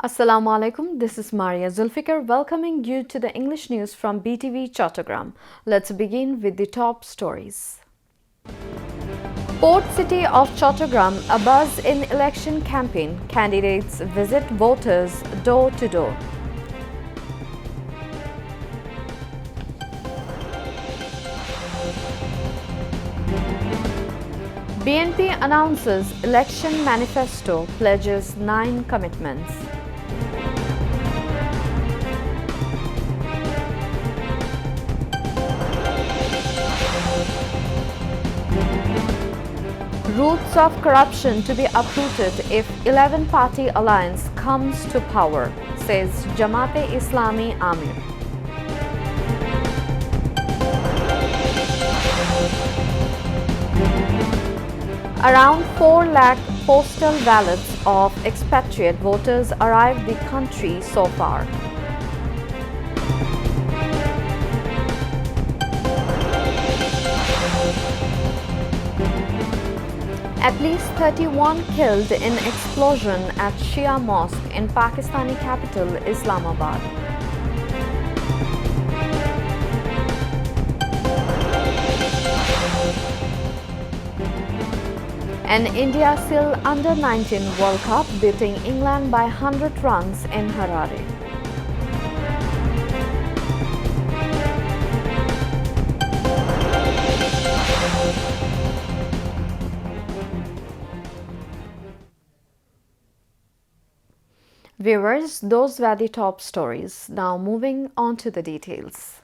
Assalamu alaikum, this is Maria Zulfikar welcoming you to the English news from Btv-Chattogram. Let's begin with the top stories. Port city of Chattogram abuzz in election campaign. Candidates visit voters door to door. BNP announces election manifesto, pledges 9 commitments. Roots of corruption to be uprooted if 11-party alliance comes to power, says Jamaat-e-Islami Amir. Around 4 lakh postal ballots of expatriate voters arrived the country so far. At least 31 killed in explosion at Shia mosque in Pakistani capital Islamabad. And India still under-19 World Cup, beating England by 100 runs in Raater. Viewers, those were the top stories. Now moving on to the details.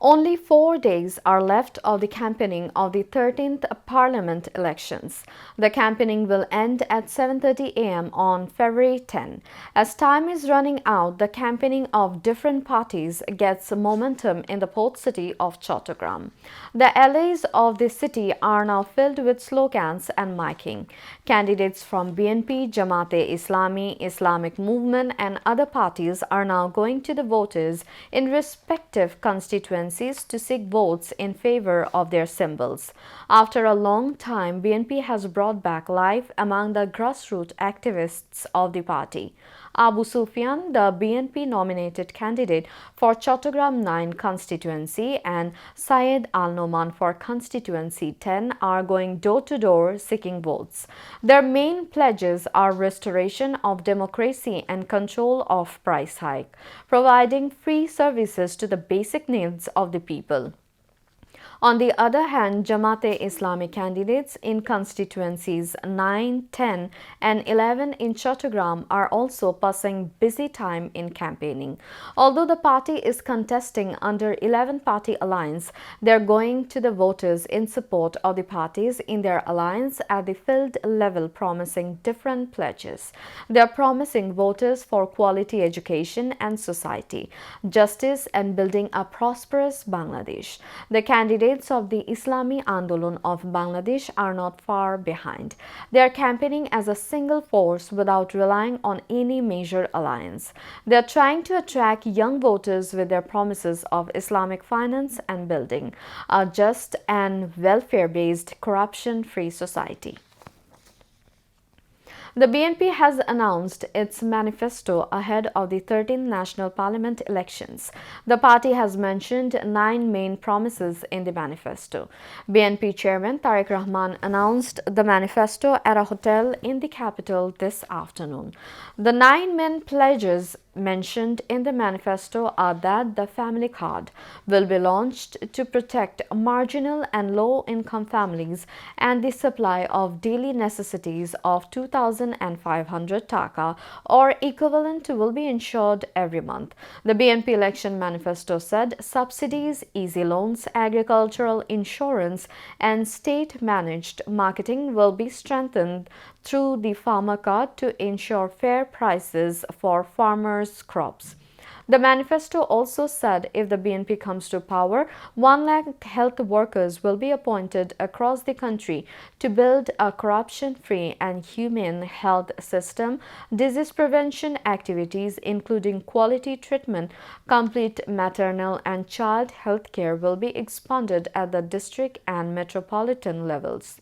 Only 4 days are left of the campaigning of the 13th Parliament elections. The campaigning will end at 7:30 a.m. on February 10. As time is running out, the campaigning of different parties gets momentum in the port city of Chattogram. The alleys of the city are now filled with slogans and miking. Candidates from BNP, Jamaat-e-Islami, Islamic Movement and other parties are now going to the voters in respective constituencies to seek votes in favor of their symbols. After a long time, BNP has brought back life among the grassroots activists of the party. Abu Sufyan, the BNP-nominated candidate for Chattogram 9 constituency, and Syed Al-Noman for constituency 10 are going door-to-door seeking votes. Their main pledges are restoration of democracy and control of price hike, providing free services to the basic needs of the people. On the other hand, Jamaat-e-Islami candidates in constituencies 9, 10 and 11 in Chattogram are also passing busy time in campaigning. Although the party is contesting under 11-party alliance, they are going to the voters in support of the parties in their alliance at the field level, promising different pledges. They are promising voters for quality education and society, justice and building a prosperous Bangladesh. The candidates of the Islami Andolan of Bangladesh are not far behind. They are campaigning as a single force without relying on any major alliance. They are trying to attract young voters with their promises of Islamic finance and building a just and welfare-based, corruption-free society. The BNP has announced its manifesto ahead of the 13th National Parliament elections. The party has mentioned 9 main promises in the manifesto. BNP Chairman Tariq Rahman announced the manifesto at a hotel in the capital this afternoon. The 9 main pledges mentioned in the manifesto are that the family card will be launched to protect marginal and low-income families, and the supply of daily necessities of 2,500 taka or equivalent will be ensured every month. The BNP election manifesto said subsidies, easy loans, agricultural insurance and state-managed marketing will be strengthened through the farmer card to ensure fair prices for farmers' crops. The manifesto also said if the BNP comes to power, 1 lakh health workers will be appointed across the country to build a corruption-free and humane health system. Disease prevention activities, including quality treatment, complete maternal and child health care, will be expanded at the district and metropolitan levels.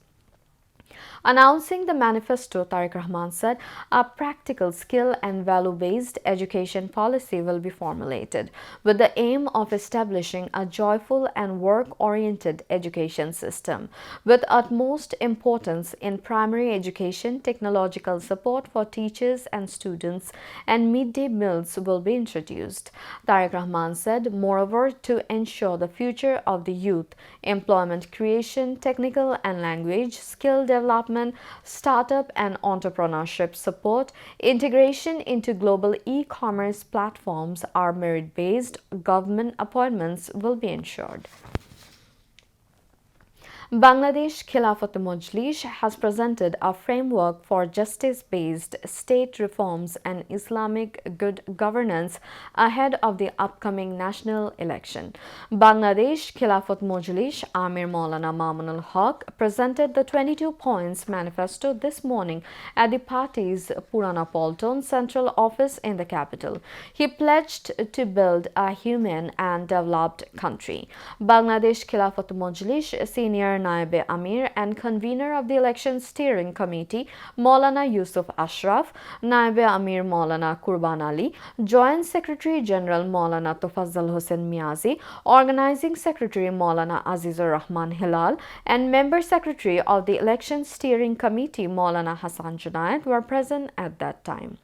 Announcing the manifesto, Tariq Rahman said a practical skill and value-based education policy will be formulated with the aim of establishing a joyful and work-oriented education system. With utmost importance in primary education, technological support for teachers and students and midday meals will be introduced. Tariq Rahman said, moreover, to ensure the future of the youth, employment creation, technical and language skill development, startup and entrepreneurship support, integration into global e-commerce platforms are merit-based, government appointments will be ensured. Bangladesh Khilafat Majlis has presented a framework for justice-based state reforms and Islamic good governance ahead of the upcoming national election. Bangladesh Khilafat Majlis Amir Maulana Mamunul Haq presented the 22 points manifesto this morning at the party's Purana Palton central office in the capital. He pledged to build a humane and developed country. Bangladesh Khilafat Majlis senior Naib Amir and convener of the Election Steering Committee, Maulana Yusuf Ashraf, Naib Amir Maulana Kurban Ali, Joint Secretary General Maulana Tofazzal Hossain Miazi, Organizing Secretary Maulana Azizur Rahman Hilal, and Member Secretary of the Election Steering Committee, Maulana Hassan Junaid, were present at that time.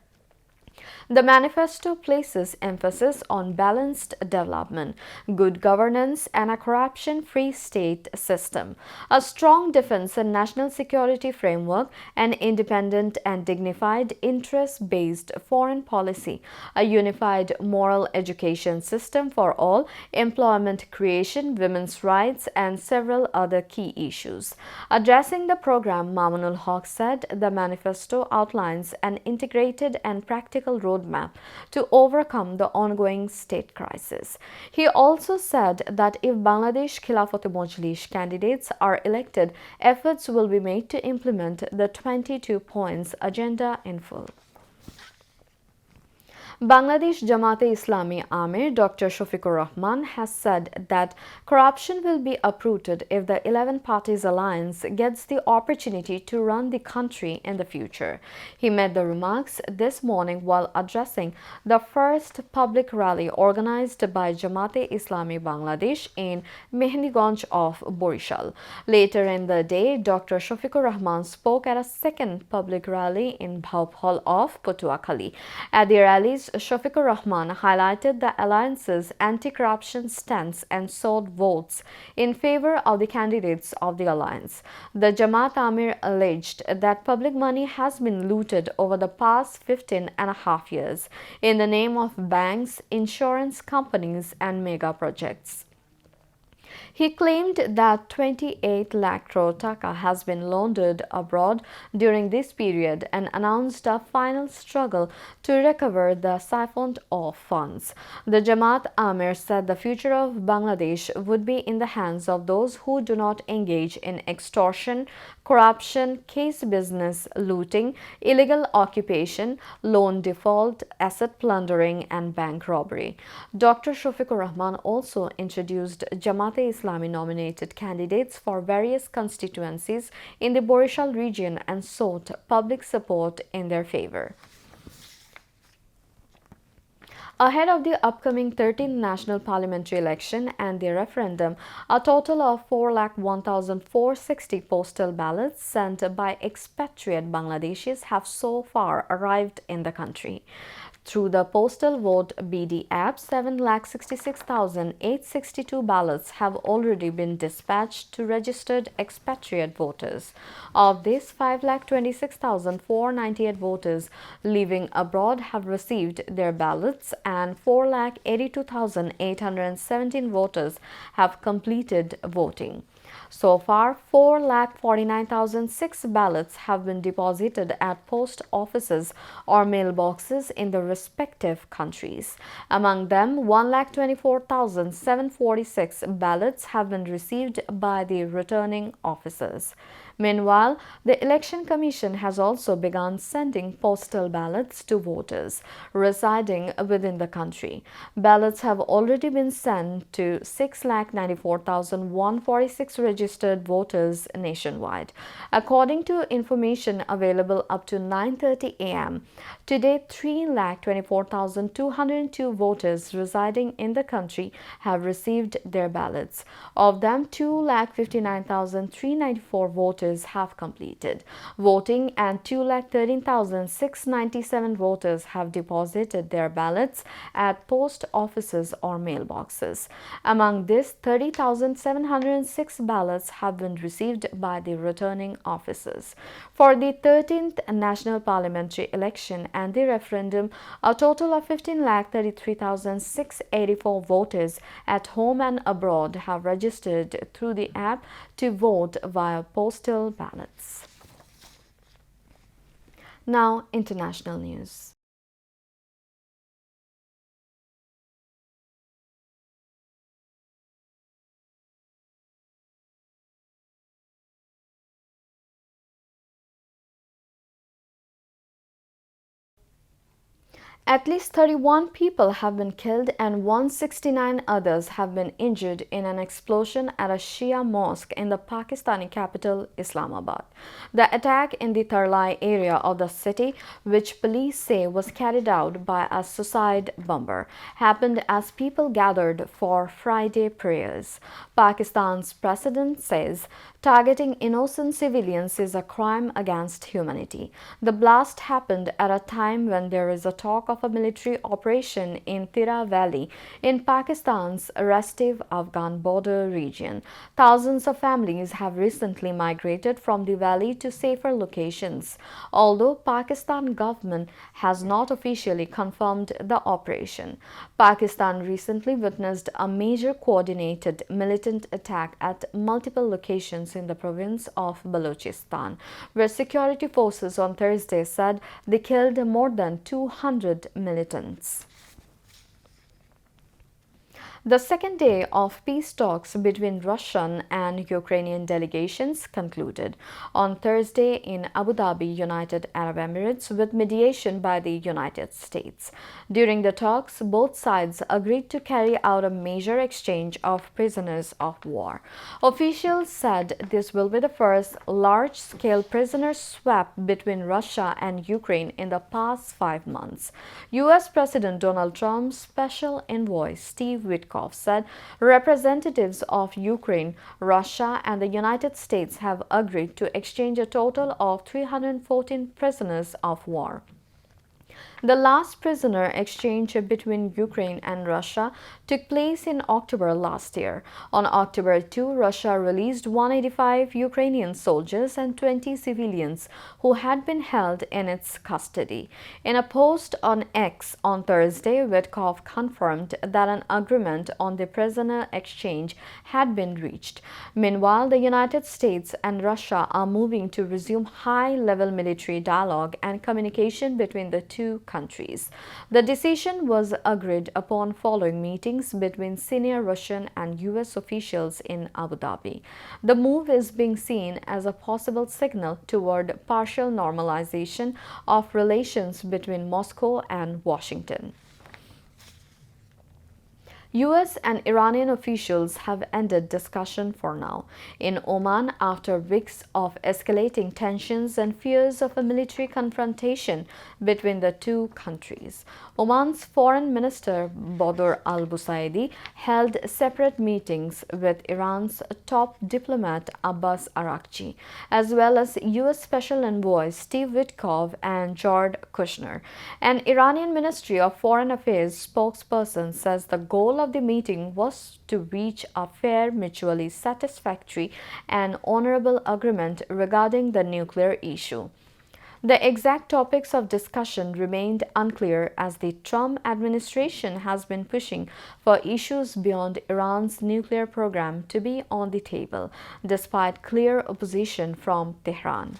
The manifesto places emphasis on balanced development, good governance, and a corruption-free state system, a strong defense and national security framework, an independent and dignified interest-based foreign policy, a unified moral education system for all, employment creation, women's rights, and several other key issues. Addressing the program, Mamunul Haq said the manifesto outlines an integrated and practical roadmap to overcome the ongoing state crisis. He also said that if Bangladesh Khilafat Majlis candidates are elected, efforts will be made to implement the 22 points agenda in full. Bangladesh Jamaat-e-Islami Amir Dr. Shafiqur Rahman has said that corruption will be uprooted if the 11 parties alliance gets the opportunity to run the country in the future. He made the remarks this morning while addressing the first public rally organized by Jamaat-e-Islami Bangladesh in Mehdiganj of Borishal. Later in the day, Dr. Shafiqur Rahman spoke at a second public rally in Bhaupal of Patuakhali. At the rallies, Shafiqur Rahman highlighted the alliance's anti-corruption stance and sought votes in favor of the candidates of the alliance. The Jamaat Amir alleged that public money has been looted over the past 15 and a half years in the name of banks, insurance companies, and mega projects. He claimed that 28 lakh crore taka has been laundered abroad during this period and announced a final struggle to recover the siphoned off funds. The Jamaat Amir said the future of Bangladesh would be in the hands of those who do not engage in extortion, corruption, case business, looting, illegal occupation, loan default, asset plundering, and bank robbery. Dr. Shafiqur Rahman also introduced Jamaat-e-Islami nominated candidates for various constituencies in the Borishal region and sought public support in their favor. Ahead of the upcoming 13th national parliamentary election and the referendum, a total of 4,01,460 postal ballots sent by expatriate Bangladeshis have so far arrived in the country. Through the Postal Vote BD app, 7,66,862 ballots have already been dispatched to registered expatriate voters. Of this, 5,26,498 voters living abroad have received their ballots and 4,82,817 voters have completed voting. So far, 4,49,006 ballots have been deposited at post offices or mailboxes in the respective countries. Among them, 1,24,746 ballots have been received by the returning officers. Meanwhile, the Election Commission has also begun sending postal ballots to voters residing within the country. Ballots have already been sent to 6,94,146 registered voters nationwide. According to information available up to 9:30 a.m., today 3,24,202 voters residing in the country have received their ballots. Of them, 2,59,394 voters have completed voting and 2,13,697 voters have deposited their ballots at post offices or mailboxes. Among this, 30,706 ballots have been received by the returning officers. For the 13th national parliamentary election and the referendum, a total of 15,33,684 voters at home and abroad have registered through the app to vote via postal ballots. Now, international news. At least 31 people have been killed and 169 others have been injured in an explosion at a Shia mosque in the Pakistani capital, Islamabad. The attack in the Tarlai area of the city, which police say was carried out by a suicide bomber, happened as people gathered for Friday prayers. Pakistan's president says targeting innocent civilians is a crime against humanity. The blast happened at a time when there is a talk of a military operation in Tira Valley in Pakistan's restive Afghan border region. Thousands of families have recently migrated from the valley to safer locations, although Pakistan government has not officially confirmed the operation. Pakistan recently witnessed a major coordinated militant attack at multiple locations in the province of Balochistan, where security forces on Thursday said they killed more than 200 militants. The second day of peace talks between Russian and Ukrainian delegations concluded on Thursday in Abu Dhabi, United Arab Emirates, with mediation by the United States. During the talks, both sides agreed to carry out a major exchange of prisoners of war. Officials said this will be the first large-scale prisoner swap between Russia and Ukraine in the past 5 months. U.S. President Donald Trump's special envoy Steve Witkoff said representatives of Ukraine, Russia, and the United States have agreed to exchange a total of 314 prisoners of war. The last prisoner exchange between Ukraine and Russia took place in October last year. On October 2, Russia released 185 Ukrainian soldiers and 20 civilians who had been held in its custody. In a post on X on Thursday, Witkoff confirmed that an agreement on the prisoner exchange had been reached. Meanwhile, the United States and Russia are moving to resume high-level military dialogue and communication between the two countries. The decision was agreed upon following meetings between senior Russian and U.S. officials in Abu Dhabi. The move is being seen as a possible signal toward partial normalization of relations between Moscow and Washington. U.S. and Iranian officials have ended discussion for now in Oman after weeks of escalating tensions and fears of a military confrontation between the two countries. Oman's Foreign Minister Badr al-Busaidi held separate meetings with Iran's top diplomat Abbas Araghchi, as well as U.S. Special Envoy Steve Witkoff and Jared Kushner. An Iranian Ministry of Foreign Affairs spokesperson says the goal of the meeting was to reach a fair, mutually satisfactory, and honorable agreement regarding the nuclear issue. The exact topics of discussion remained unclear as the Trump administration has been pushing for issues beyond Iran's nuclear program to be on the table, despite clear opposition from Tehran.